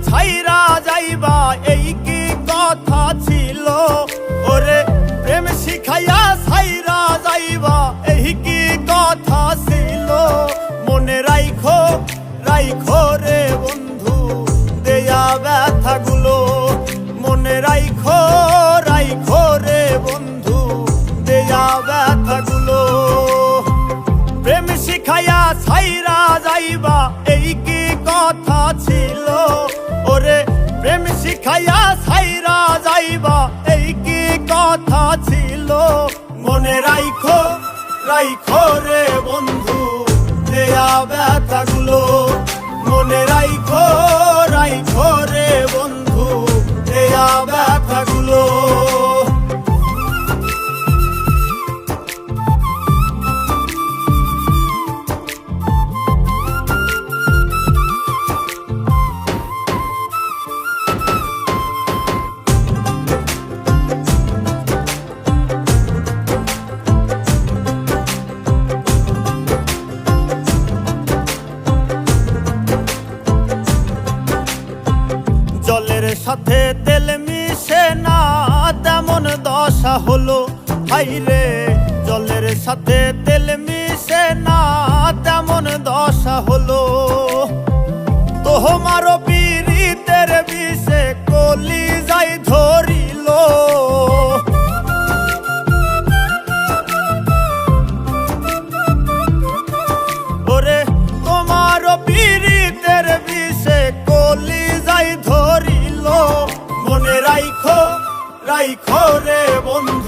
ছাইরা যাইবা এই কি কথা ছিল, ওরে প্রেম শিখাইয়া ছাইরা যাইবা এই কি কথা ছিল। মনে রাইখো রাইখো রে বন্ধু দেয়া ব্যথাগুলো, মনে রাইখো রাইখো রে বন্ধু দেয়া ব্যথাগুলো। প্রেম শিখাইয়া ছাইরা যাইবা এই কি কথা ছিল, ওরে প্রেম শিখাইয়া ছাইরা যাইবা এই কি কথা ছিল। মনে রাইখো রাইখো রে বন্ধু দেয়া ব্যথাগুলো, মনে রাইখো রাইখো রে বন্ধু দেয়া ব্যথাগুলো। জলের সাথে তেল মিশে না তেমন দশা হলো, হাইরে জলের সাথে তেল মিশে না তেমন দশা হলো। তোমারও পীড়িতের বিষে কলি যাই ধরিল, ওরে তোমারও পীড়িতের বিষে কলি যাই ধরিল। মনে রাইখো রাইখো রে বন্ধু